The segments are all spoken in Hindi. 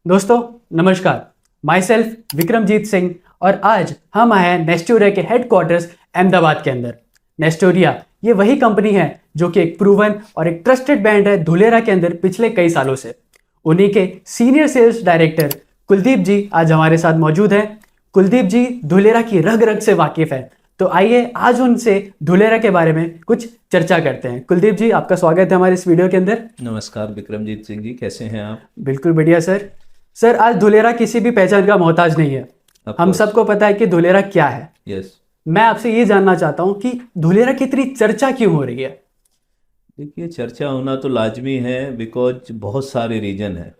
दोस्तों नमस्कार। माई सेल्फ विक्रमजीत सिंह और आज हम आए हैं नेस्टोरिया के हेडक्वार्टर्स अहमदाबाद के अंदर। नेस्टोरिया ये वही कंपनी है जो कि एक प्रूवन और एक ट्रस्टेड ब्रांड है धुलेरा के अंदर पिछले कई सालों से। उन्हीं के सीनियर सेल्स डायरेक्टर कुलदीप जी आज हमारे साथ मौजूद हैं। कुलदीप जी धुलेरा की रग रग से वाकिफ है, तो आइए आज उनसे धुलेरा के बारे में कुछ चर्चा करते हैं। कुलदीप जी, आपका स्वागत है हमारे इस वीडियो के अंदर। नमस्कार विक्रमजीत सिंह जी, कैसे हैं आप? बिल्कुल बढ़िया सर। सर आज धुलेरा किसी भी पहचान का मोहताज नहीं है। हम सबको पता है कि धुलेरा क्या है। यस। मैं आपसे ये जानना चाहता हूँ कि धुलेरा की इतनी चर्चा क्यों हो रही है? देखिए, चर्चा होना तो लाजमी है बिकॉज बहुत सारे रीजन है।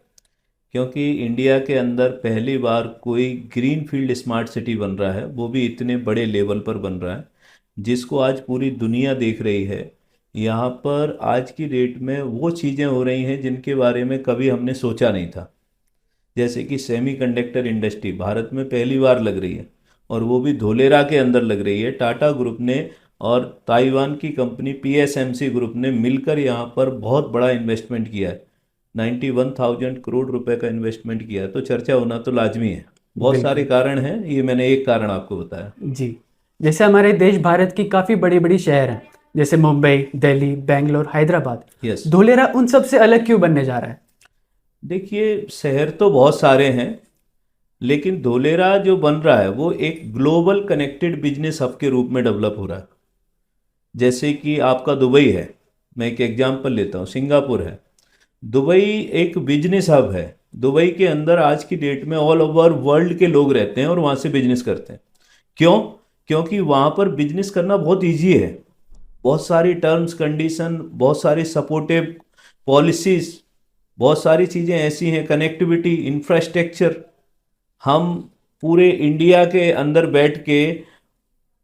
क्योंकि इंडिया के अंदर पहली बार कोई ग्रीन फील्ड स्मार्ट सिटी बन रहा है, वो भी इतने बड़े लेवल पर बन रहा है जिसको आज पूरी दुनिया देख रही है। यहाँ पर आज की डेट में वो चीज़ें हो रही हैं जिनके बारे में कभी हमने सोचा नहीं था। जैसे कि सेमीकंडक्टर इंडस्ट्री भारत में पहली बार लग रही है, और वो भी धोलेरा के अंदर लग रही है। टाटा ग्रुप ने और ताइवान की कंपनी पीएसएमसी ग्रुप ने मिलकर यहाँ पर बहुत बड़ा इन्वेस्टमेंट किया है। 91,000 करोड़ रुपए का इन्वेस्टमेंट किया है, तो चर्चा होना तो लाजमी है। बहुत सारे कारण हैं, ये मैंने एक कारण आपको बताया। जी, जैसे हमारे देश भारत की काफ़ी बड़ी बड़ी शहर हैं, जैसे मुंबई, दिल्ली, बेंगलोर, हैदराबाद। यस। धुलेरा उन सब से अलग क्यों बनने जा रहा है? देखिए, शहर तो बहुत सारे हैं, लेकिन धोलेरा जो बन रहा है वो एक ग्लोबल कनेक्टेड बिजनेस हब के रूप में डेवलप हो रहा है। जैसे कि आपका दुबई है, मैं एक एग्जांपल लेता हूँ, सिंगापुर है। दुबई एक बिजनेस हब है। दुबई के अंदर आज की डेट में ऑल ओवर वर्ल्ड के लोग रहते हैं और वहाँ से बिजनेस करते हैं। क्यों? क्योंकि वहाँ पर बिजनेस करना बहुत इजी है। बहुत सारी टर्म्स कंडीशन, बहुत सारी सपोर्टिव पॉलिसीज, बहुत सारी चीज़ें ऐसी हैं, कनेक्टिविटी, इंफ्रास्ट्रक्चर। हम पूरे इंडिया के अंदर बैठ के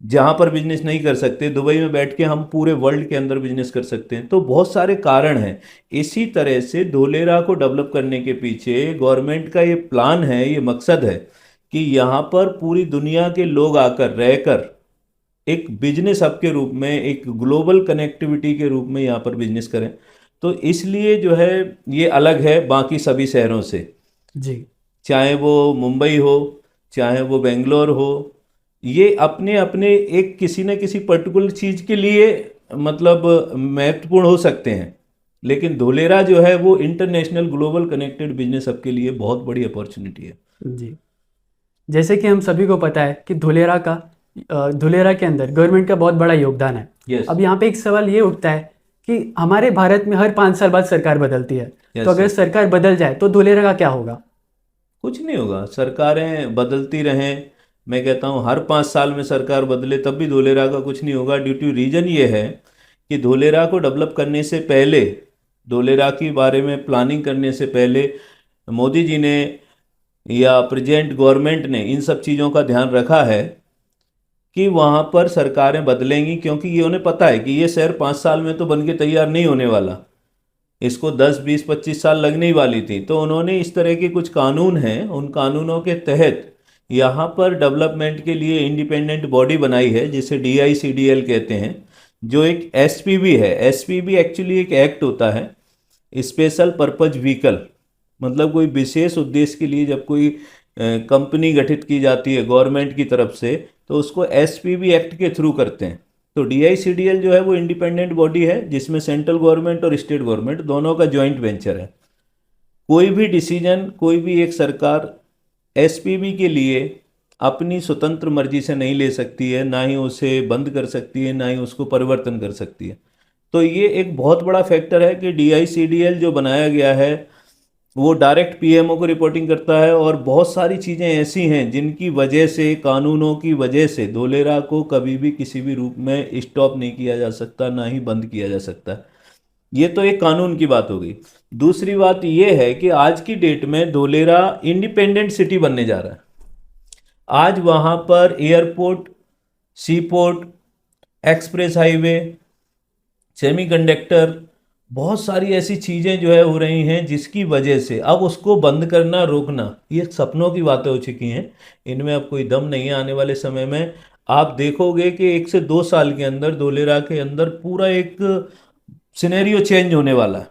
जहाँ पर बिजनेस नहीं कर सकते, दुबई में बैठ के हम पूरे वर्ल्ड के अंदर बिजनेस कर सकते हैं। तो बहुत सारे कारण हैं। इसी तरह से धोलेरा को डेवलप करने के पीछे गवर्नमेंट का ये प्लान है, ये मकसद है कि यहाँ पर पूरी दुनिया के लोग आकर रहकर एक बिजनेस हब के रूप में, एक ग्लोबल कनेक्टिविटी के रूप में यहाँ पर बिजनेस करें। तो इसलिए जो है ये अलग है बाकी सभी शहरों से। जी, चाहे वो मुंबई हो, चाहे वो बेंगलोर हो, ये अपने अपने एक किसी न किसी पर्टिकुलर चीज़ के लिए मतलब महत्वपूर्ण हो सकते हैं, लेकिन धोलेरा जो है वो international global connected business hub के लिए बहुत बड़ी अपॉर्चुनिटी है। जी। जैसे कि हम सभी को पता है कि धुलेरा के अंदर गवर्नमेंट का बहुत बड़ा योगदान है। Yes. अब यहाँ पे एक सवाल ये उठता है कि हमारे भारत में हर 5 साल बाद सरकार बदलती है। Yes, तो अगर sir. सरकार बदल जाए तो धुलेरा का क्या होगा? कुछ नहीं होगा, सरकारें बदलती रहें। मैं कहता हूँ हर 5 साल में सरकार बदले तब भी धोलेरा का कुछ नहीं होगा। ड्यू टू रीजन ये है कि धोलेरा को डेवलप करने से पहले, धोलेरा के बारे में प्लानिंग करने से पहले मोदी जी ने या प्रेजेंट गवर्नमेंट ने इन सब चीज़ों का ध्यान रखा है कि वहाँ पर सरकारें बदलेंगी, क्योंकि ये उन्हें पता है कि ये शहर 5 साल में तो बन के तैयार नहीं होने वाला, इसको 10, 20, 25 साल लगने ही वाली थी। तो उन्होंने इस तरह के कुछ कानून हैं, उन कानूनों के तहत यहाँ पर डेवलपमेंट के लिए इंडिपेंडेंट बॉडी बनाई है जिसे DICDL कहते हैं, जो एक SPV है। SPV एक्चुअली एक एक्ट होता है, स्पेशल पर्पज व्हीकल, मतलब कोई विशेष उद्देश्य के लिए जब कोई कंपनी गठित की जाती है गवर्नमेंट की तरफ से, तो उसको SPV एक्ट के थ्रू करते हैं। तो DICDL जो है वो इंडिपेंडेंट बॉडी है जिसमें सेंट्रल गवर्नमेंट और स्टेट गवर्नमेंट दोनों का जॉइंट वेंचर है। कोई भी डिसीजन, कोई भी एक सरकार SPV के लिए अपनी स्वतंत्र मर्जी से नहीं ले सकती है, ना ही उसे बंद कर सकती है, ना ही उसको परिवर्तन कर सकती है। तो ये एक बहुत बड़ा फैक्टर है कि DICDL जो बनाया गया है वो डायरेक्ट PMO को रिपोर्टिंग करता है। और बहुत सारी चीज़ें ऐसी हैं जिनकी वजह से, कानूनों की वजह से धोलेरा को कभी भी किसी भी रूप में स्टॉप नहीं किया जा सकता, ना ही बंद किया जा सकता। ये तो एक कानून की बात हो गई। दूसरी बात ये है कि आज की डेट में धोलेरा इंडिपेंडेंट सिटी बनने जा रहा है। आज वहाँ पर airport, C port, express highway, semiconductor, बहुत सारी ऐसी चीज़ें जो है हो रही हैं जिसकी वजह से अब उसको बंद करना, रोकना, ये सपनों की बातें हो चुकी हैं। इनमें अब कोई दम नहीं है। आने वाले समय में आप देखोगे कि 1 से 2 साल के अंदर धोलेरा के अंदर पूरा एक सिनेरियो चेंज होने वाला है।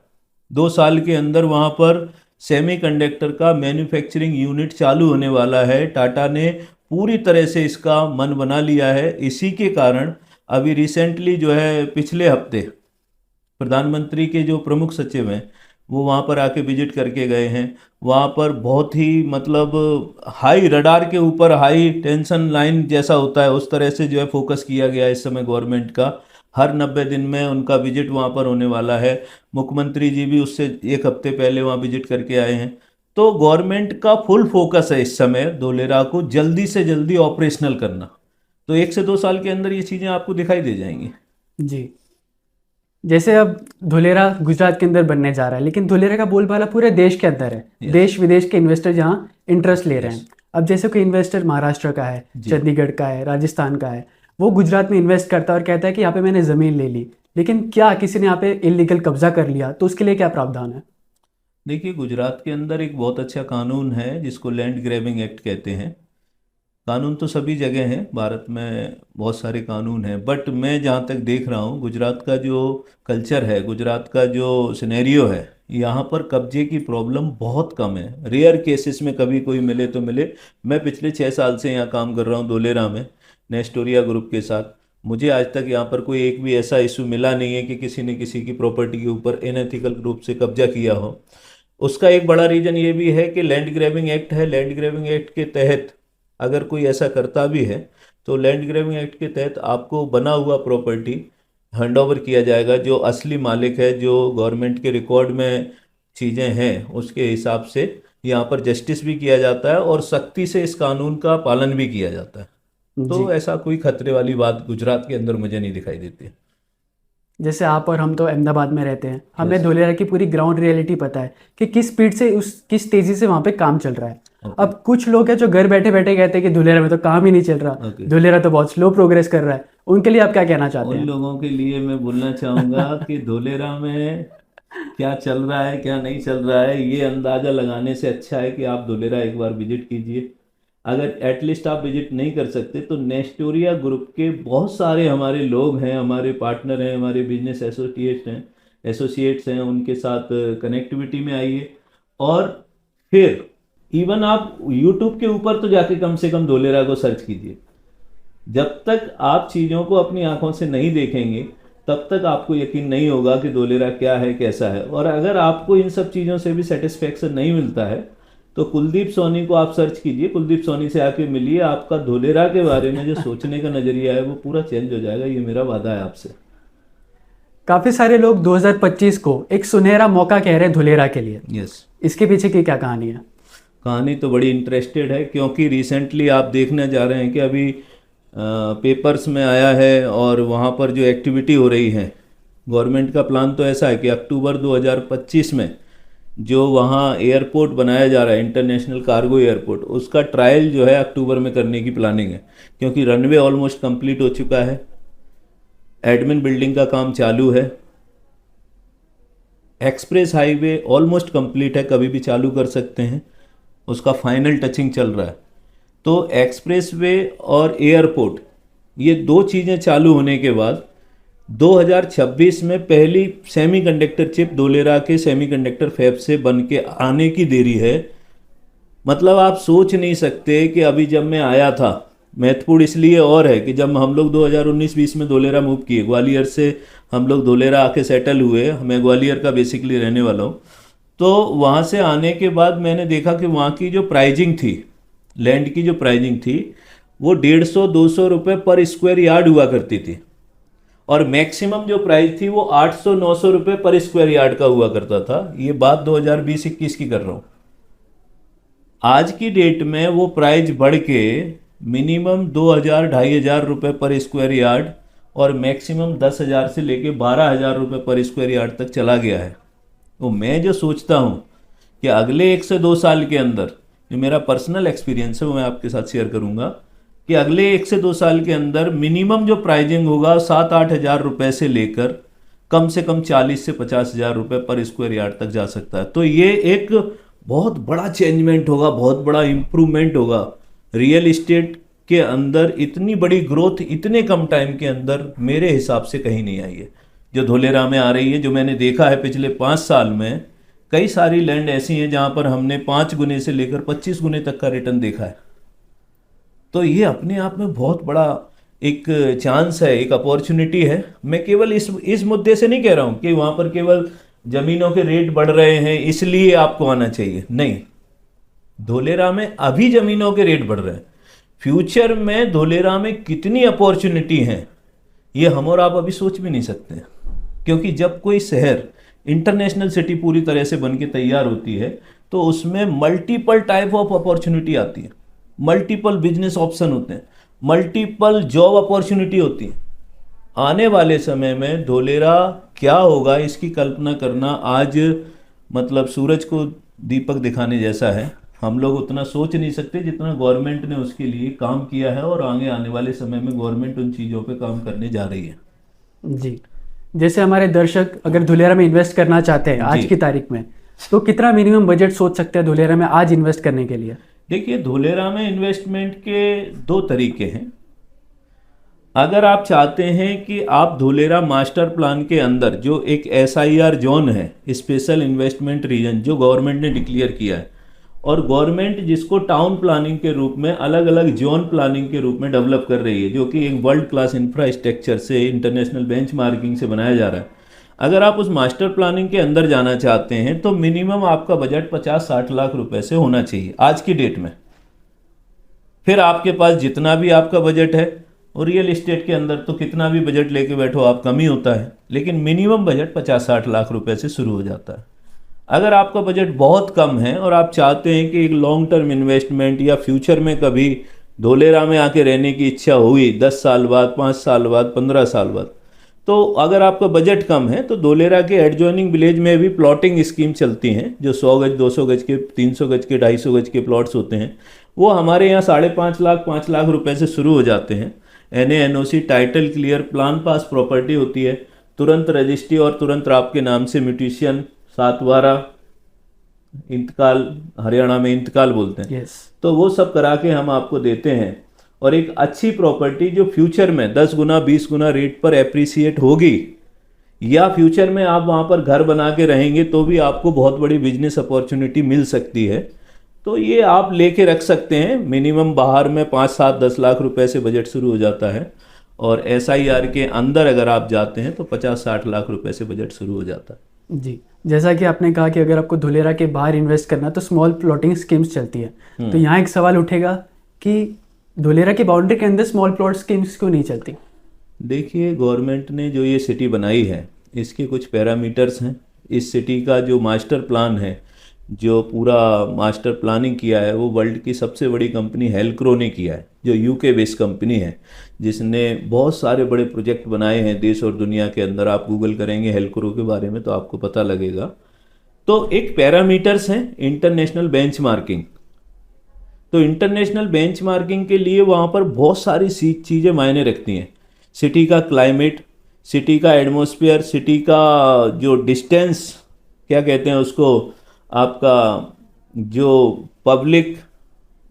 2 साल के अंदर वहाँ पर सेमीकंडक्टर का मैन्युफैक्चरिंग यूनिट चालू होने वाला है। टाटा ने पूरी तरह से इसका मन बना लिया है। इसी के कारण अभी रिसेंटली जो है पिछले हफ्ते प्रधानमंत्री के जो प्रमुख सचिव हैं वो वहाँ पर आके विजिट करके गए हैं। वहाँ पर बहुत ही मतलब हाई रडार के ऊपर हाई टेंशन लाइन जैसा होता है उस तरह से जो है फोकस किया गया है इस समय गवर्नमेंट का। हर 90 दिन में उनका विजिट वहाँ पर होने वाला है। मुख्यमंत्री जी भी उससे एक हफ्ते पहले वहाँ विजिट करके आए हैं। तो गवर्नमेंट का फुल फोकस है इस समय धोलेरा को जल्दी से जल्दी ऑपरेशनल करना। तो 1 से 2 साल के अंदर ये चीज़ें आपको दिखाई दे जाएंगी। जी, जैसे अब धुलेरा गुजरात के अंदर बनने जा रहा है, लेकिन धुलेरा का बोलबाला पूरे देश के अंदर है। Yes. देश विदेश के इन्वेस्टर जहाँ इंटरेस्ट ले रहे Yes. हैं। अब जैसे कोई इन्वेस्टर महाराष्ट्र का है, जी। चंडीगढ़ का है, राजस्थान का है, वो गुजरात में इन्वेस्ट करता है और कहता है कि यहाँ पे मैंने ज़मीन ले ली, लेकिन क्या किसी ने यहाँ पे इलीगल कब्जा कर लिया तो उसके लिए क्या प्रावधान है? देखिए, गुजरात के अंदर एक बहुत अच्छा कानून है जिसको लैंड ग्रैबिंग एक्ट कहते हैं। कानून तो सभी जगह हैं, भारत में बहुत सारे कानून हैं, बट मैं जहाँ तक देख रहा हूँ गुजरात का जो कल्चर है, गुजरात का जो सिनेरियो है, यहाँ पर कब्जे की प्रॉब्लम बहुत कम है। रेयर केसेस में कभी कोई मिले तो मिले। मैं पिछले 6 साल से यहाँ काम कर रहा हूँ धोलेरा में नेस्टोरिया ग्रुप के साथ। मुझे आज तक यहाँ पर कोई एक भी ऐसा इशू मिला नहीं है कि किसी ने किसी की प्रॉपर्टी के ऊपर अनएथिकल रूप से कब्जा किया हो। उसका एक बड़ा रीजन ये भी है कि लैंड ग्रैबिंग एक्ट है। लैंड ग्रैबिंग एक्ट के तहत अगर कोई ऐसा करता भी है तो लैंड ग्रैबिंग एक्ट के तहत आपको बना हुआ प्रॉपर्टी हैंड ओवर किया जाएगा। जो असली मालिक है, जो गवर्नमेंट के रिकॉर्ड में चीज़ें हैं, उसके हिसाब से यहाँ पर जस्टिस भी किया जाता है और सख्ती से इस कानून का पालन भी किया जाता है। तो ऐसा कोई खतरे वाली बात गुजरात के अंदर मुझे नहीं दिखाई देती। जैसे आप और हम तो अहमदाबाद में रहते हैं, हमें धोलेरा की पूरी ग्राउंड रियलिटी पता है कि किस स्पीड से किस तेजी से वहाँ पे काम चल रहा है। अब कुछ लोग हैं जो घर बैठे बैठे कहते हैं कि धुलेरा में तो काम ही नहीं चल रहा, धुलेरा तो बहुत स्लो प्रोग्रेस कर रहा है। उनके लिए आप क्या कहना चाहते हैं? उन लोगों के लिए मैं बोलना चाहूँगा कि धोलेरा में क्या चल रहा है क्या नहीं चल रहा है ये अंदाज़ा लगाने से अच्छा है कि आप धोलेरा एक बार विजिट कीजिए। अगर एटलीस्ट आप विजिट नहीं कर सकते तो नेस्टोरिया ग्रुप के बहुत सारे हमारे लोग हैं, हमारे पार्टनर हैं, हमारे बिजनेस एसोसिएट्स हैं, उनके साथ कनेक्टिविटी में आइए। और फिर इवन आप यूट्यूब के ऊपर तो जाके कम से कम धोलेरा को सर्च कीजिए। जब तक आप चीज़ों को अपनी आंखों से नहीं देखेंगे तब तक आपको यकीन नहीं होगा कि धोलेरा क्या है, कैसा है। और अगर आपको इन सब चीज़ों से भी सेटिस्फेक्शन नहीं मिलता है तो कुलदीप सोनी को आप सर्च कीजिए, कुलदीप सोनी से आके मिलिए। आपका धोलेरा के बारे में जो सोचने का नज़रिया है वो पूरा चेंज हो जाएगा। ये मेरा वादा है आपसे। काफ़ी सारे लोग 2025 को एक सुनहरा मौका कह रहे हैं धोलेरा के लिए। यस। इसके पीछे की क्या कहानी है? कहानी तो बड़ी इंटरेस्टेड है क्योंकि रिसेंटली आप देखने जा रहे हैं कि अभी पेपर्स में आया है और वहाँ पर जो एक्टिविटी हो रही है, गवर्नमेंट का प्लान तो ऐसा है कि अक्टूबर 2025 में जो वहाँ एयरपोर्ट बनाया जा रहा है, इंटरनेशनल कार्गो एयरपोर्ट, उसका ट्रायल जो है अक्टूबर में करने की प्लानिंग है। क्योंकि रनवे ऑलमोस्ट कंप्लीट हो चुका है, एडमिन बिल्डिंग का काम चालू है, एक्सप्रेस हाईवे ऑलमोस्ट कंप्लीट है, कभी भी चालू कर सकते हैं, उसका फाइनल टचिंग चल रहा है। तो एक्सप्रेसवे और एयरपोर्ट ये दो चीज़ें चालू होने के बाद 2026 में पहली सेमीकंडक्टर चिप धोलेरा के सेमीकंडक्टर फैब से बन के आने की देरी है। मतलब आप सोच नहीं सकते कि अभी जब मैं आया था, महत्वपूर्ण इसलिए और है कि जब हम लोग 2019-20 में धोलेरा मूव किए, ग्वालियर से हम लोग धोलेरा आके सेटल हुए, मैं ग्वालियर का बेसिकली रहने वाला हूँ। तो वहाँ से आने के बाद मैंने देखा कि वहाँ की जो प्राइजिंग थी, लैंड की जो प्राइजिंग थी, वो 150-200 रुपये पर स्क्वायर यार्ड हुआ करती थी और मैक्सिमम जो प्राइस थी वो 800-900 रुपये पर स्क्वायर यार्ड का हुआ करता था। ये बात 2020-21 की कर रहा हूँ। आज की डेट में वो प्राइस बढ़ के मिनिमम 2000-2500 रुपये पर स्क्वायर यार्ड और मैक्सिमम 10,000 से लेके 12,000 रुपये पर स्क्वायर यार्ड तक चला गया है। तो मैं जो सोचता हूँ कि अगले 1 से 2 साल के अंदर, जो मेरा पर्सनल एक्सपीरियंस है वो मैं आपके साथ शेयर करूँगा, कि अगले 1 से 2 साल के अंदर मिनिमम जो प्राइजिंग होगा 7-8 हज़ार रुपये से लेकर कम से कम 40 से 50 हज़ार रुपये पर स्क्वायर यार्ड तक जा सकता है। तो ये एक बहुत बड़ा चेंजमेंट होगा, बहुत बड़ा इम्प्रूवमेंट होगा। रियल इस्टेट के अंदर इतनी बड़ी ग्रोथ इतने कम टाइम के अंदर मेरे हिसाब से कहीं नहीं आई है जो धोलेरा में आ रही है। जो मैंने देखा है पिछले 5 साल में कई सारी लैंड ऐसी हैं जहाँ पर हमने 5 गुने से लेकर 25 गुने तक का रिटर्न देखा है। तो ये अपने आप में बहुत बड़ा एक चांस है, एक अपॉर्चुनिटी है। मैं केवल इस मुद्दे से नहीं कह रहा हूँ कि वहाँ पर केवल ज़मीनों के रेट बढ़ रहे हैं इसलिए आपको आना चाहिए, नहीं। धोलेरा में अभी ज़मीनों के रेट बढ़ रहे हैं, फ्यूचर में धोलेरा में कितनी अपॉर्चुनिटी हैं ये हम और आप अभी सोच भी नहीं सकते हैं। क्योंकि जब कोई शहर इंटरनेशनल सिटी पूरी तरह से बन के तैयार होती है तो उसमें मल्टीपल टाइप ऑफ अपॉर्चुनिटी आती है, मल्टीपल बिजनेस ऑप्शन होते हैं, मल्टीपल जॉब अपॉर्चुनिटी होती है। आने वाले समय में धोलेरा क्या होगा इसकी कल्पना करना आज मतलब सूरज को दीपक दिखाने जैसा है। हम लोग उतना सोच नहीं सकते जितना गवर्नमेंट ने उसके लिए काम किया है, और आगे आने वाले समय में गवर्नमेंट उन चीज़ों पे काम करने जा रही है। जी, जैसे हमारे दर्शक अगर धोलेरा में इन्वेस्ट करना चाहते हैं आज की तारीख में, तो कितना मिनिमम बजट सोच सकते हैं धोलेरा में आज इन्वेस्ट करने के लिए? देखिए, धोलेरा में इन्वेस्टमेंट के 2 तरीके हैं। अगर आप चाहते हैं कि आप धोलेरा मास्टर प्लान के अंदर जो एक SIR जोन है, स्पेशल इन्वेस्टमेंट रीजन, जो गवर्नमेंट ने डिक्लेयर किया है, और गवर्नमेंट जिसको टाउन प्लानिंग के रूप में अलग अलग जोन प्लानिंग के रूप में डेवलप कर रही है, जो कि एक वर्ल्ड क्लास इंफ्रास्ट्रक्चर से इंटरनेशनल बेंचमार्किंग से बनाया जा रहा है। अगर आप उस मास्टर प्लानिंग के अंदर जाना चाहते हैं तो मिनिमम आपका बजट 50-60 लाख रुपए से होना चाहिए आज की डेट में। फिर आपके पास जितना भी आपका बजट है, और रियल इस्टेट के अंदर तो कितना भी बजट लेके बैठो आप कम ही होता है, लेकिन मिनिमम बजट 50-60 लाख रुपए से शुरू हो जाता है। अगर आपका बजट बहुत कम है और आप चाहते हैं कि एक लॉन्ग टर्म इन्वेस्टमेंट या फ्यूचर में कभी धोलेरा में आके रहने की इच्छा हुई 10 साल बाद, 5 साल बाद, 15 साल बाद, तो अगर आपका बजट कम है तो धोलेरा के एडजॉइनिंग विलेज में भी प्लॉटिंग स्कीम चलती हैं, जो 100 गज, 200 गज के, 300 गज के, 250 गज के प्लॉट्स होते हैं। वो हमारे यहाँ 5.5 लाख, 5 लाख रुपए से शुरू हो जाते हैं। NA-NOC title clear, plan pass property होती है, तुरंत रजिस्ट्री और तुरंत आपके नाम से म्यूटेशन, 7/12 इंतकाल, हरियाणा में इंतकाल बोलते हैं। तो वो सब करा के हम आपको देते हैं, और एक अच्छी प्रॉपर्टी जो फ्यूचर में 10 गुना 20 गुना रेट पर एप्रिसिएट होगी, या फ्यूचर में आप वहाँ पर घर बना के रहेंगे तो भी आपको बहुत बड़ी बिजनेस अपॉर्चुनिटी मिल सकती है। तो ये आप लेके रख सकते हैं। मिनिमम बाहर में 5, 7, 10 लाख रुपए से बजट शुरू हो जाता है, और SIR के अंदर अगर आप जाते हैं तो 50-60 लाख रुपए से बजट शुरू हो जाता है। जी, जैसा कि आपने कहा कि अगर आपको धोलेरा के बाहर इन्वेस्ट करना है तो स्मॉल प्लॉटिंग स्कीम्स चलती है, तो यहाँ एक सवाल उठेगा कि धोलेरा की बाउंड्री के अंदर स्मॉल प्लॉट स्कीम्स क्यों नहीं चलती? देखिए, गवर्नमेंट ने जो ये सिटी बनाई है इसके कुछ पैरामीटर्स हैं। इस सिटी का जो मास्टर प्लान है, जो पूरा मास्टर प्लानिंग किया है, वो वर्ल्ड की सबसे बड़ी कंपनी हेल्क्रो ने किया है, जो UK बेस्ड कंपनी है, जिसने बहुत सारे बड़े प्रोजेक्ट बनाए हैं देश और दुनिया के अंदर। आप गूगल करेंगे हेल्क्रो के बारे में तो आपको पता लगेगा। तो एक पैरामीटर्स हैं इंटरनेशनल बेंचमार्किंग। तो इंटरनेशनल बेंचमार्किंग के लिए वहाँ पर बहुत सारी चीज़ें मायने रखती हैं। सिटी का क्लाइमेट, सिटी का एटमॉस्फेयर, सिटी का जो डिस्टेंस, क्या कहते हैं उसको, आपका जो पब्लिक,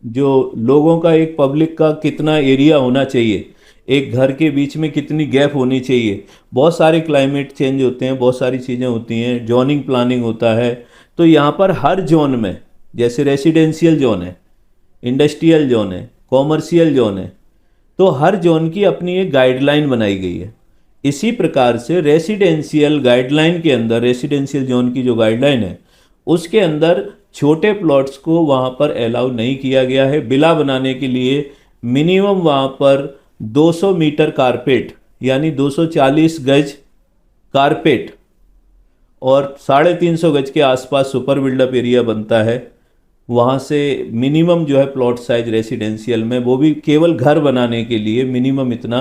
जो लोगों का, एक पब्लिक का कितना एरिया होना चाहिए, एक घर के बीच में कितनी गैप होनी चाहिए। बहुत सारे क्लाइमेट चेंज होते हैं, बहुत सारी चीज़ें होती हैं, जोनिंग प्लानिंग होता है। तो यहाँ पर हर जोन में, जैसे रेसिडेंशियल जोन है, इंडस्ट्रियल जोन है, कॉमर्शियल जोन है, तो हर जोन की अपनी एक गाइडलाइन बनाई गई है। इसी प्रकार से रेसिडेंशियल गाइडलाइन के अंदर, रेसिडेंशियल जोन की जो गाइडलाइन है उसके अंदर छोटे प्लॉट्स को वहाँ पर अलाउ नहीं किया गया है। विला बनाने के लिए मिनिमम वहाँ पर 200 मीटर कारपेट, यानी 240 गज कारपेट, और 350 गज के आसपास सुपर बिल्डअप एरिया बनता है। वहाँ से मिनिमम जो है प्लॉट साइज रेसिडेंशियल में, वो भी केवल घर बनाने के लिए मिनिमम इतना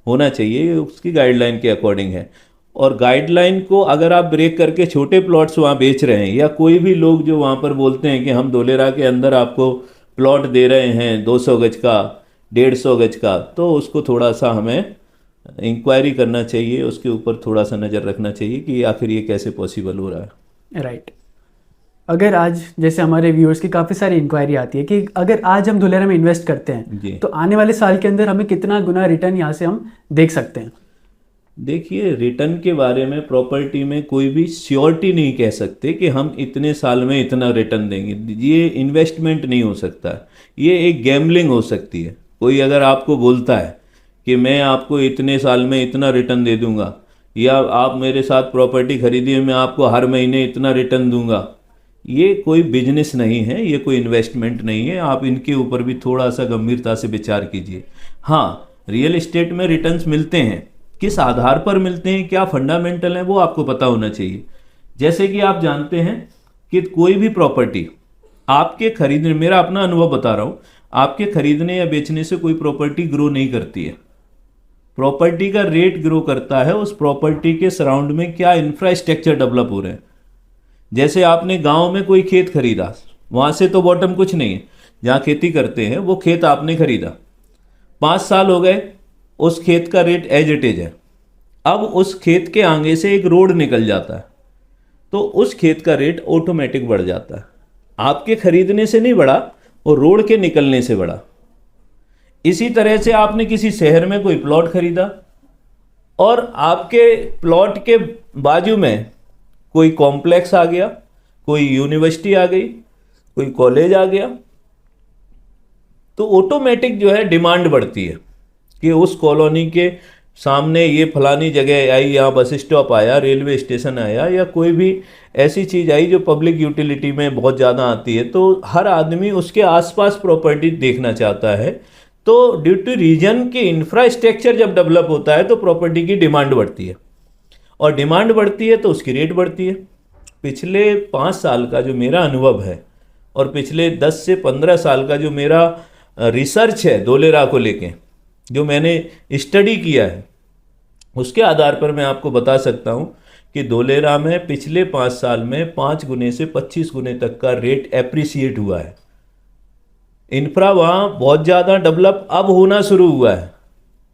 होना चाहिए, उसकी गाइडलाइन के अकॉर्डिंग है। और गाइडलाइन को अगर आप ब्रेक करके छोटे प्लॉट्स वहाँ बेच रहे हैं, या कोई भी लोग जो वहाँ पर बोलते हैं कि हम धोलेरा के अंदर आपको प्लॉट दे रहे हैं 200 गज का, 150 गज का, तो उसको थोड़ा सा हमें इंक्वायरी करना चाहिए, उसके ऊपर थोड़ा सा नज़र रखना चाहिए कि आखिर ये कैसे पॉसिबल हो रहा है। राइट। अगर आज जैसे हमारे व्यूअर्स की काफ़ी सारी इंक्वायरी आती है कि अगर आज हम धोलेरा में इन्वेस्ट करते हैं तो आने वाले साल के अंदर हमें कितना गुना रिटर्न यहाँ से हम देख सकते हैं? देखिए, रिटर्न के बारे में प्रॉपर्टी में कोई भी श्योरिटी नहीं कह सकते कि हम इतने साल में इतना रिटर्न देंगे। ये इन्वेस्टमेंट नहीं हो सकता है, ये एक गैम्बलिंग हो सकती है। कोई अगर आपको बोलता है कि मैं आपको इतने साल में इतना रिटर्न दे दूंगा, या आप मेरे साथ प्रॉपर्टी खरीदिए, मैं आपको हर महीने इतना रिटर्न दूंगा, ये कोई बिजनेस नहीं है, ये कोई इन्वेस्टमेंट नहीं है। आप इनके ऊपर भी थोड़ा सा गंभीरता से विचार कीजिए। हाँ, रियल एस्टेट में रिटर्न्स मिलते हैं, किस आधार पर मिलते हैं, क्या फंडामेंटल है, वो आपको पता होना चाहिए। जैसे कि आप जानते हैं कि कोई भी प्रॉपर्टी आपके खरीदने, मेरा अपना अनुभव बता रहा हूँ, आपके खरीदने या बेचने से कोई प्रॉपर्टी ग्रो नहीं करती है। प्रॉपर्टी का रेट ग्रो करता है उस प्रॉपर्टी के सराउंड में क्या इंफ्रास्ट्रक्चर डेवलप हो रहे हैं। जैसे आपने गांव में कोई खेत खरीदा, वहां से तो बॉटम कुछ नहीं है, जहाँ खेती करते हैं वो खेत आपने खरीदा, 5 साल हो गए, उस खेत का रेट एज इट इज है। अब उस खेत के आगे से एक रोड निकल जाता है, तो उस खेत का रेट ऑटोमेटिक बढ़ जाता है। आपके खरीदने से नहीं बढ़ा, वो रोड के निकलने से बढ़ा। इसी तरह से आपने किसी शहर में कोई प्लॉट खरीदा, और आपके प्लॉट के बाजू में कोई कॉम्प्लेक्स आ गया, कोई यूनिवर्सिटी आ गई, कोई कॉलेज आ गया, तो ऑटोमेटिक जो है डिमांड बढ़ती है कि उस कॉलोनी के सामने ये फलानी जगह आई, यहाँ बस स्टॉप आया, रेलवे स्टेशन आया, या कोई भी ऐसी चीज़ आई जो पब्लिक यूटिलिटी में बहुत ज़्यादा आती है, तो हर आदमी उसके आसपास प्रॉपर्टी देखना चाहता है। तो ड्यू टू रीजन के इंफ्रास्ट्रक्चर जब डेवलप होता है तो प्रॉपर्टी की डिमांड बढ़ती है, और डिमांड बढ़ती है तो उसकी रेट बढ़ती है। पिछले 5 साल का जो मेरा अनुभव है, और पिछले 10 से 15 साल का जो मेरा रिसर्च है धोलेरा को लेके, जो मैंने स्टडी किया है, उसके आधार पर मैं आपको बता सकता हूँ कि धोलेरा में पिछले 5 साल में 5 गुने से 25 गुने तक का रेट एप्रिसिएट हुआ है। इंफ्रा वहाँ बहुत ज़्यादा डेवलप अब होना शुरू हुआ है।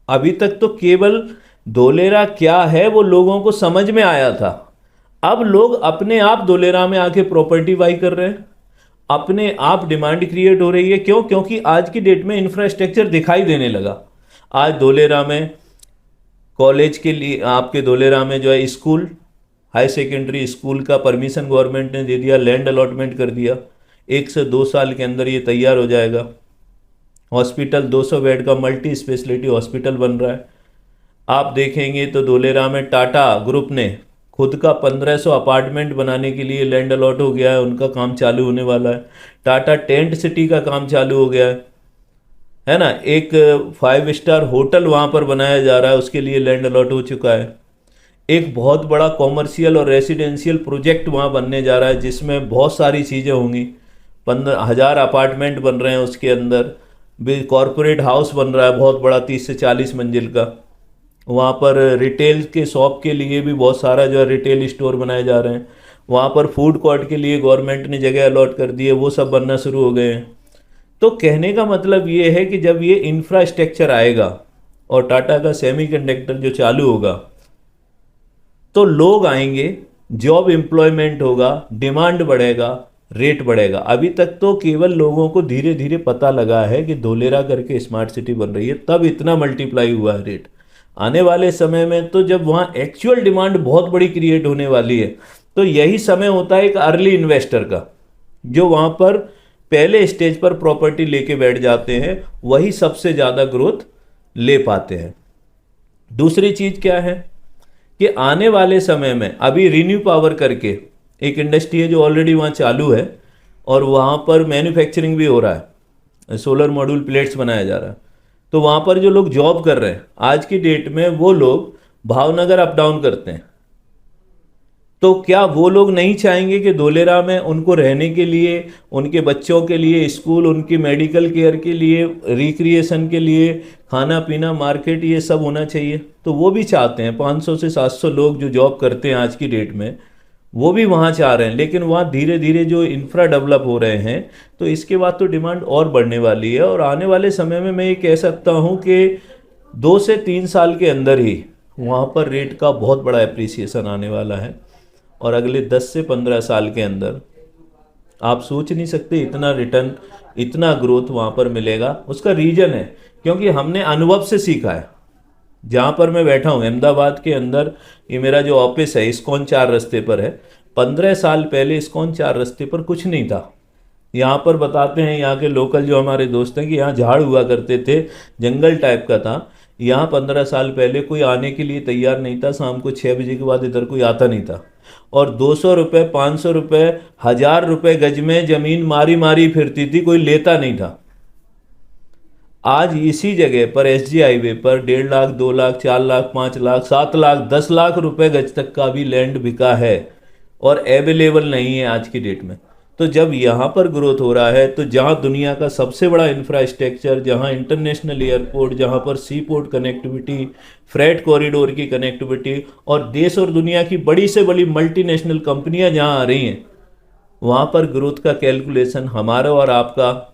अभी तक तो केवल धोलेरा क्या है वो लोगों को समझ में आया था, अब लोग अपने आप धोलेरा में आके प्रॉपर्टी बाई कर रहे हैं, अपने आप डिमांड क्रिएट हो रही है। क्यों? क्योंकि आज की डेट में इंफ्रास्ट्रक्चर दिखाई देने लगा। आज धोलेरा में कॉलेज के लिए, आपके धोलेरा में जो है स्कूल, हाई सेकेंडरी स्कूल का परमिशन गवर्नमेंट ने दे दिया, लैंड अलॉटमेंट कर दिया, 1 से 2 साल के अंदर ये तैयार हो जाएगा। हॉस्पिटल 200 बेड का मल्टी स्पेशलिटी हॉस्पिटल बन रहा है। आप देखेंगे तो धोलेरा में टाटा ग्रुप ने खुद का 1500 अपार्टमेंट बनाने के लिए लैंड अलॉट हो गया है, उनका काम चालू होने वाला है। टाटा टेंट सिटी का काम चालू हो गया है ना। एक 5 स्टार होटल वहाँ पर बनाया जा रहा है, उसके लिए लैंड अलॉट हो चुका है। एक बहुत बड़ा कॉमर्शियल और रेसिडेंशियल प्रोजेक्ट वहाँ बनने जा रहा है, जिसमें बहुत सारी चीज़ें होंगी। 15,000 अपार्टमेंट बन रहे हैं, उसके अंदर भी कॉरपोरेट हाउस बन रहा है बहुत बड़ा, 30 से 40 मंजिल का। वहाँ पर रिटेल के शॉप के लिए भी बहुत सारा जो है रिटेल स्टोर बनाए जा रहे हैं। वहाँ पर फूड कोर्ट के लिए गवर्नमेंट ने जगह अलॉट कर दी है, वो सब बनना शुरू हो गए हैं। तो कहने का मतलब ये है कि जब ये इंफ्रास्ट्रक्चर आएगा और टाटा का सेमीकंडक्टर जो चालू होगा, तो लोग आएंगे, जॉब एम्प्लॉयमेंट होगा, डिमांड बढ़ेगा, रेट बढ़ेगा। अभी तक तो केवल लोगों को धीरे धीरे पता लगा है कि धोलेरा करके स्मार्ट सिटी बन रही है, तब इतना मल्टीप्लाई हुआ है रेट। आने वाले समय में तो जब वहाँ एक्चुअल डिमांड बहुत बड़ी क्रिएट होने वाली है, तो यही समय होता है एक अर्ली इन्वेस्टर का, जो वहाँ पर पहले स्टेज पर प्रॉपर्टी लेके बैठ जाते हैं, वही सबसे ज़्यादा ग्रोथ ले पाते हैं। दूसरी चीज़ क्या है कि आने वाले समय में अभी रिन्यू पावर करके एक इंडस्ट्री है जो ऑलरेडी वहाँ चालू है, और वहाँ पर मैन्युफैक्चरिंग भी हो रहा है, सोलर मॉड्यूल प्लेट्स बनाया जा रहा है। तो वहाँ पर जो लोग जॉब कर रहे हैं आज की डेट में, वो लोग भावनगर अप डाउन करते हैं। तो क्या वो लोग नहीं चाहेंगे कि धोलेरा में उनको रहने के लिए, उनके बच्चों के लिए स्कूल, उनकी मेडिकल केयर के लिए, रिक्रिएशन के लिए, खाना पीना, मार्केट, ये सब होना चाहिए? तो वो भी चाहते हैं। 500 से 700 लोग जो जॉब करते हैं आज की डेट में, वो भी वहाँ चाह रहे हैं। लेकिन वहाँ धीरे धीरे जो इंफ्रा डेवलप हो रहे हैं, तो इसके बाद तो डिमांड और बढ़ने वाली है। और आने वाले समय में मैं ये कह सकता हूँ कि 2 से 3 साल के अंदर ही वहाँ पर रेट का बहुत बड़ा एप्रिसिएशन आने वाला है। और अगले 10 से 15 साल के अंदर आप सोच नहीं सकते इतना रिटर्न, इतना ग्रोथ वहाँ पर मिलेगा। उसका रीज़न है क्योंकि हमने अनुभव से सीखा है। जहाँ पर मैं बैठा हूँ अहमदाबाद के अंदर, ये मेरा जो ऑफिस है इस्कॉन 4 रास्ते पर है। 15 साल पहले इस्कॉन 4 रास्ते पर कुछ नहीं था। यहाँ पर बताते हैं यहाँ के लोकल जो हमारे दोस्त हैं कि यहाँ झाड़ हुआ करते थे, जंगल टाइप का था। यहाँ 15 साल पहले कोई आने के लिए तैयार नहीं था। शाम को 6 बजे के बाद इधर कोई आता नहीं था। और 200 रुपये, 500 रुपये, 1000 रुपये गज में ज़मीन मारी मारी फिरती थी, कोई लेता नहीं था। आज इसी जगह पर एसजी हाईवे पर 1.5 लाख, 2 लाख, 4 लाख, 5 लाख, 7 लाख, 10 लाख रुपए गज तक का भी लैंड बिका है और अवेलेबल नहीं है आज की डेट में। तो जब यहाँ पर ग्रोथ हो रहा है, तो जहाँ दुनिया का सबसे बड़ा इंफ्रास्ट्रक्चर, जहाँ इंटरनेशनल एयरपोर्ट, जहाँ पर सी पोर्ट कनेक्टिविटी, फ्रेट कॉरिडोर की कनेक्टिविटी और देश और दुनिया की बड़ी से बड़ी मल्टीनेशनल कंपनियाँ जहाँ आ रही हैं, वहाँ पर ग्रोथ का कैलकुलेशन हमारा और आपका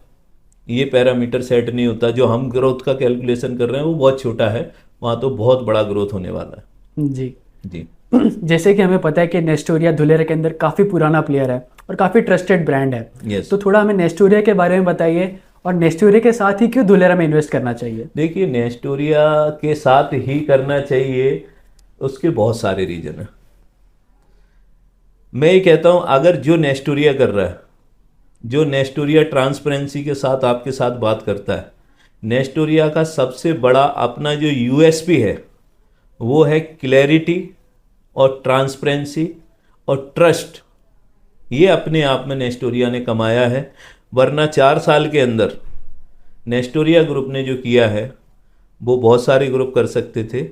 ये पैरामीटर सेट नहीं होता। जो हम ग्रोथ का कैलकुलेशन कर रहे हैं वो बहुत छोटा है, वहाँ तो बहुत बड़ा ग्रोथ होने वाला है। जी जी। जैसे कि हमें पता है कि नेस्टोरिया धुलेरा के अंदर काफ़ी पुराना प्लेयर है और काफ़ी ट्रस्टेड ब्रांड है। Yes. तो थोड़ा हमें नेस्टोरिया के बारे में बताइए और नेस्टोरिया के साथ ही क्यों धुलेरा में इन्वेस्ट करना चाहिए। देखिए, नेस्टोरिया के साथ ही करना चाहिए, उसके बहुत सारे रीजन हैं। मैं ये कहता हूँ, अगर जो नेस्टोरिया कर रहा है, जो नेस्टोरिया ट्रांसपेरेंसी के साथ आपके साथ बात करता है, नेस्टोरिया का सबसे बड़ा अपना जो यूएसपी है वो है क्लैरिटी और ट्रांसपेरेंसी और ट्रस्ट। ये अपने आप में नेस्टोरिया ने कमाया है, वरना 4 साल के अंदर नेस्टोरिया ग्रुप ने जो किया है वो बहुत सारे ग्रुप कर सकते थे।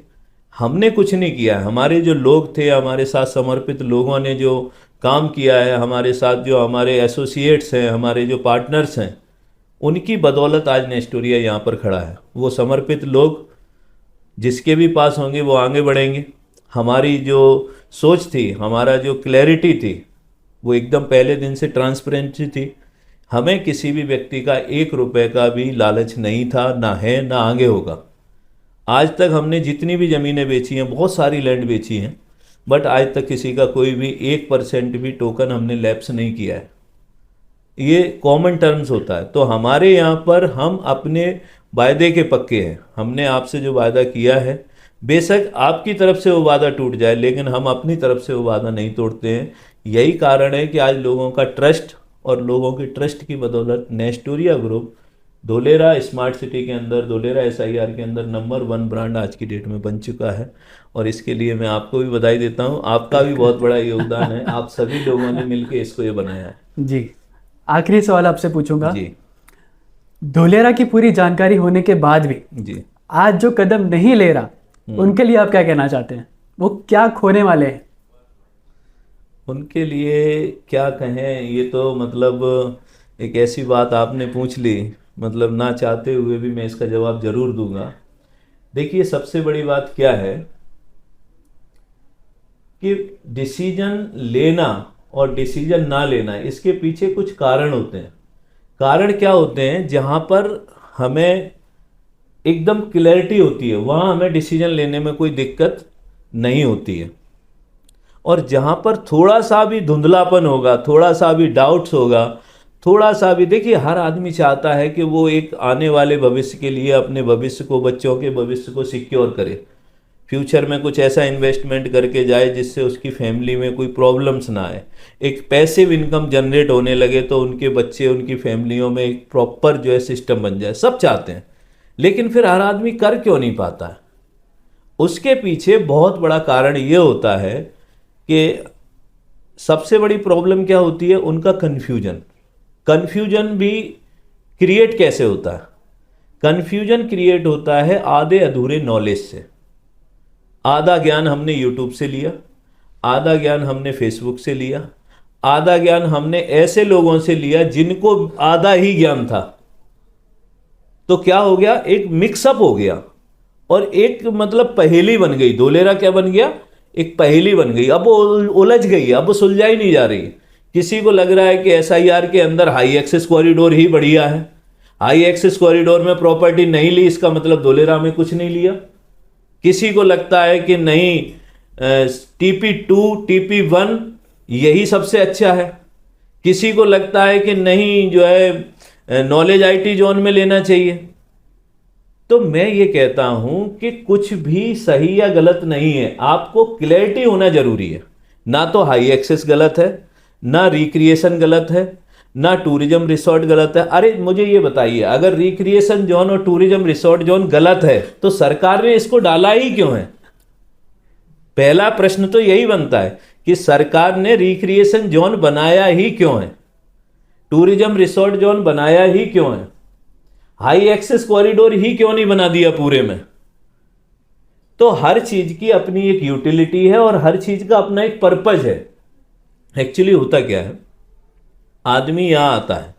हमने कुछ नहीं किया है। हमारे जो लोग थे, हमारे साथ समर्पित लोगों ने जो काम किया है, हमारे साथ जो हमारे एसोसिएट्स हैं, हमारे जो पार्टनर्स हैं, उनकी बदौलत आज नेस्टोरिया यहाँ पर खड़ा है। वो समर्पित लोग जिसके भी पास होंगे वो आगे बढ़ेंगे। हमारी जो सोच थी, हमारा जो क्लैरिटी थी, वो एकदम पहले दिन से ट्रांसपेरेंसी थी। हमें किसी भी व्यक्ति का 1 रुपये का भी लालच नहीं था, ना है, ना आगे होगा। आज तक हमने जितनी भी ज़मीनें बेची हैं, बहुत सारी लैंड बेची हैं, बट आज तक किसी का कोई भी 1% भी टोकन हमने लैप्स नहीं किया है। ये कॉमन टर्म्स होता है। तो हमारे यहाँ पर हम अपने वायदे के पक्के हैं। हमने आपसे जो वायदा किया है, बेशक आपकी तरफ से वो वादा टूट जाए, लेकिन हम अपनी तरफ से वो वादा नहीं तोड़ते हैं। यही कारण है कि आज लोगों का ट्रस्ट और लोगों की ट्रस्ट की बदौलत नेस्टोरिया ग्रुप धोलेरा स्मार्ट सिटी के अंदर, धोलेरा SIR के अंदर नंबर 1 ब्रांड आज की डेट में बन चुका है। और इसके लिए मैं आपको भी बधाई देता हूँ। आपका भी बहुत बड़ा योगदान है। आप सभी लोगों ने मिलकर इसको ये बनाया है। जी, आखिरी सवाल आपसे पूछूंगा। जी धोलेरा की पूरी जानकारी होने के बाद भी जी आज जो कदम नहीं ले रहा, उनके लिए आप क्या कहना चाहते हैं? वो क्या खोने वाले हैं? उनके लिए क्या कहें, ये तो मतलब एक ऐसी बात आपने पूछ ली, मतलब ना चाहते हुए भी मैं इसका जवाब जरूर दूंगा। देखिए, सबसे बड़ी बात क्या है कि डिसीजन लेना और डिसीजन ना लेना, इसके पीछे कुछ कारण होते हैं। कारण क्या होते हैं? जहाँ पर हमें एकदम क्लैरिटी होती है, वहाँ हमें डिसीजन लेने में कोई दिक्कत नहीं होती है। और जहाँ पर थोड़ा सा भी धुंधलापन होगा, थोड़ा सा भी डाउट्स होगा, थोड़ा सा भी, देखिए हर आदमी चाहता है कि वो एक आने वाले भविष्य के लिए अपने भविष्य को, बच्चों के भविष्य को सिक्योर करे, फ्यूचर में कुछ ऐसा इन्वेस्टमेंट करके जाए जिससे उसकी फैमिली में कोई प्रॉब्लम्स ना आए, एक पैसिव इनकम जनरेट होने लगे, तो उनके बच्चे, उनकी फैमिलियों में एक प्रॉपर जो है सिस्टम बन जाए। सब चाहते हैं, लेकिन फिर हर आदमी कर क्यों नहीं पाता है? उसके पीछे बहुत बड़ा कारण ये होता है कि सबसे बड़ी प्रॉब्लम क्या होती है? उनका कन्फ्यूजन। कन्फ्यूजन भी क्रिएट कैसे होता है? कन्फ्यूजन क्रिएट होता है आधे अधूरे नॉलेज से। आधा ज्ञान हमने यूट्यूब से लिया, आधा ज्ञान हमने फेसबुक से लिया, आधा ज्ञान हमने ऐसे लोगों से लिया जिनको आधा ही ज्ञान था। तो क्या हो गया? एक मिक्सअप हो गया और एक मतलब पहेली बन गई। धोलेरा क्या बन गया? एक पहेली बन गई। अब वो उलझ गई, अब वो सुलझाई नहीं जा रही। किसी को लग रहा है कि SIR के अंदर हाई एक्सेस कॉरिडोर ही बढ़िया है। हाई एक्सेस कॉरिडोर में प्रॉपर्टी नहीं ली, इसका मतलब धोलेरा में कुछ नहीं लिया। किसी को लगता है कि नहीं, TP2 TP1 यही सबसे अच्छा है। किसी को लगता है कि नहीं, जो है नॉलेज IT जोन में लेना चाहिए। तो मैं ये कहता हूं कि कुछ भी सही या गलत नहीं है, आपको क्लैरिटी होना जरूरी है। ना तो हाई एक्सेस गलत है, ना रिक्रिएशन गलत है, ना टूरिज्म रिसोर्ट गलत है। अरे मुझे ये बताइए, अगर रिक्रिएशन जोन और टूरिज्म रिसोर्ट जोन गलत है तो सरकार ने इसको डाला ही क्यों है? पहला प्रश्न तो यही बनता है कि सरकार ने रिक्रिएशन जोन बनाया ही क्यों है, टूरिज्म रिसोर्ट जोन बनाया ही क्यों है, हाई एक्सेस कॉरिडोर ही क्यों नहीं बना दिया पूरे में। तो हर चीज की अपनी एक यूटिलिटी है और हर चीज का अपना एक पर्पज है। एक्चुअली होता क्या है, आदमी यहां आता है,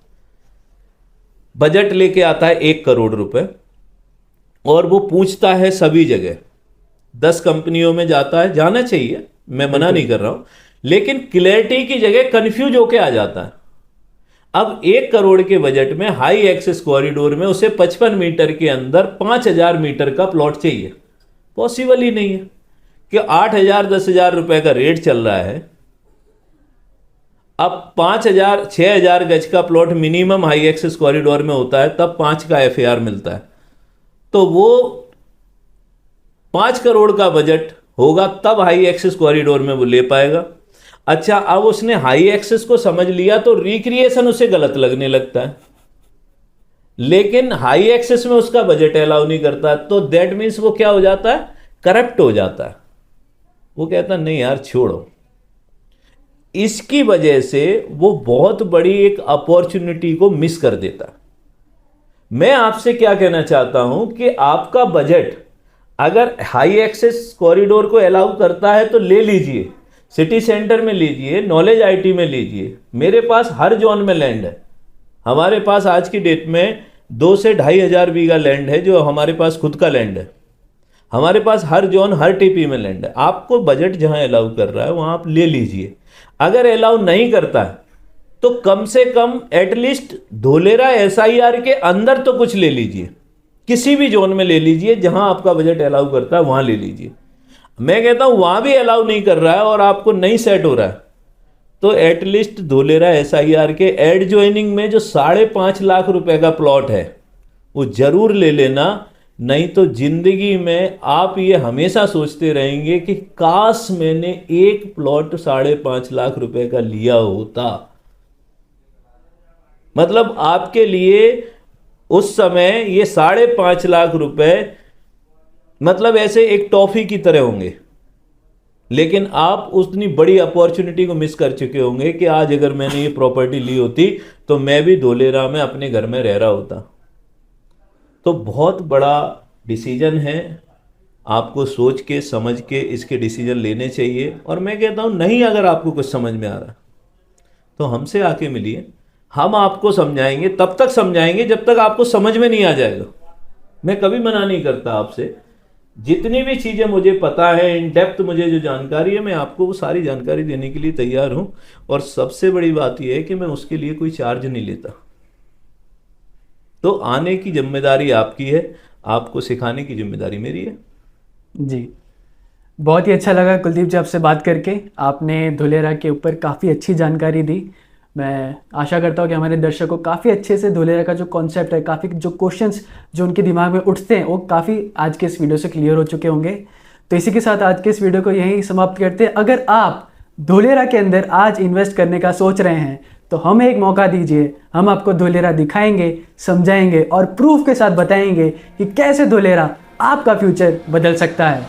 बजट लेके आता है 1 करोड़ रुपए, और वो पूछता है सभी जगह, 10 कंपनियों में जाता है, जाना चाहिए, मैं मना नहीं कर रहा हूं, लेकिन क्लैरिटी की जगह कंफ्यूज होके आ जाता है। अब 1 करोड़ के बजट में हाई एक्सेस कॉरिडोर में उसे 55 मीटर के अंदर 5000 मीटर का प्लॉट चाहिए। पॉसिबल ही नहीं है कि 8000 10,000 रुपए का रेट चल रहा है। अब 5000 6000 गज का plot minimum high access corridor में होता है, तब 5 का एफएआर मिलता है। तो वो 5 करोड़ का बजट होगा तब हाई एक्सेस कॉरिडोर में वो ले पाएगा। अच्छा, अब उसने हाई एक्सेस को समझ लिया तो रिक्रिएशन उसे गलत लगने लगता है, लेकिन हाई एक्सेस में उसका बजट अलाउ नहीं करता, तो दैट मीन्स वो क्या हो जाता है, करप्ट हो जाता है। वो कहता नहीं यार छोड़ो। इसकी वजह से वो बहुत बड़ी एक अपॉर्चुनिटी को मिस कर देता है। मैं आपसे क्या कहना चाहता हूं कि आपका बजट अगर हाई एक्सेस कॉरिडोर को अलाउ करता है तो ले लीजिए, सिटी सेंटर में लीजिए, नॉलेज आईटी में लीजिए। मेरे पास हर जोन में लैंड है। हमारे पास आज की डेट में 2 से 2,500 बीघा लैंड है जो हमारे पास खुद का लैंड है। हमारे पास हर जोन हर टीपी में लैंड है। आपको बजट जहां अलाउ कर रहा है वहां आप ले लीजिए। अगर अलाउ नहीं करता है तो कम से कम एटलीस्ट धोलेरा एसआईआर के अंदर तो कुछ ले लीजिए, किसी भी जोन में ले लीजिए जहां आपका बजट अलाउ करता है वहां ले लीजिए। मैं कहता हूं वहां भी अलाउ नहीं कर रहा है और आपको नहीं सेट हो रहा है तो एटलीस्ट धोलेरा एसआईआर के एड ज्वाइनिंग में जो 5.5 लाख रुपए का प्लॉट है वो जरूर ले लेना। नहीं तो जिंदगी में आप ये हमेशा सोचते रहेंगे कि काश मैंने एक प्लॉट 5.5 लाख रुपए का लिया होता। मतलब आपके लिए उस समय ये 5.5 लाख रुपए मतलब ऐसे एक टॉफी की तरह होंगे, लेकिन आप उतनी बड़ी अपॉर्चुनिटी को मिस कर चुके होंगे कि आज अगर मैंने ये प्रॉपर्टी ली होती तो मैं भी धोलेरा में अपने घर में रह रहा होता। तो बहुत बड़ा डिसीजन है, आपको सोच के समझ के इसके डिसीजन लेने चाहिए। और मैं कहता हूं नहीं, अगर आपको कुछ समझ में आ रहा तो हमसे आके मिलिए, हम आपको समझाएंगे। तब तक समझाएंगे जब तक आपको समझ में नहीं आ जाएगा। मैं कभी मना नहीं करता आपसे, जितनी भी चीज़ें मुझे पता है, इन डेप्थ मुझे जो जानकारी है, मैं आपको वो सारी जानकारी देने के लिए तैयार हूं। और सबसे बड़ी बात यह है कि मैं उसके लिए कोई चार्ज नहीं लेता। तो आने की जिम्मेदारी आपकी है, आपको सिखाने की जिम्मेदारी मेरी है। जी, बहुत ही अच्छा लगा कुलदीप जी आपसे बात करके। आपने धोलेरा के ऊपर काफ़ी अच्छी जानकारी दी। मैं आशा करता हूँ कि हमारे दर्शकों को काफ़ी अच्छे से धोलेरा का जो कॉन्सेप्ट है, काफ़ी जो क्वेश्चंस जो उनके दिमाग में उठते हैं वो काफ़ी आज के इस वीडियो से क्लियर हो चुके होंगे। तो इसी के साथ आज के इस वीडियो को यहीं समाप्त करते हैं। अगर आप धोलेरा के अंदर आज इन्वेस्ट करने का सोच रहे हैं तो हमें एक मौका दीजिए, हम आपको धोलेरा दिखाएंगे, समझाएंगे और प्रूफ के साथ बताएंगे कि कैसे धोलेरा आपका फ्यूचर बदल सकता है।